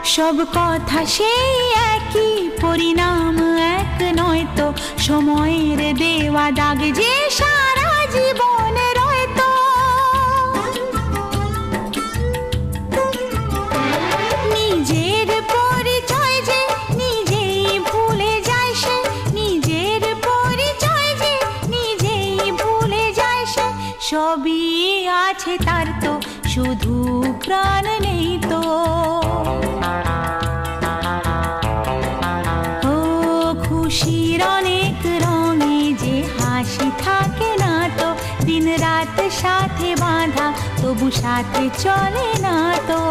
সব কথা সেই একই, পরিণাম এক নয় তো। সময়ের দেওয়া দাগ যে সারা জীবন রয়তো। নিজের পরিচয় যে নিজেই ভুলে যায় সে, নিজের পরিচয় যে নিজেই ভুলে যায় সে। সবই আছে তার তো, শুধু প্রাণ নেই তো। ও খুশির অনেক রঙে যে হাসি থাকে না তো। দিন রাত সাথে বাঁধা, তবু সাথে চলে না তো।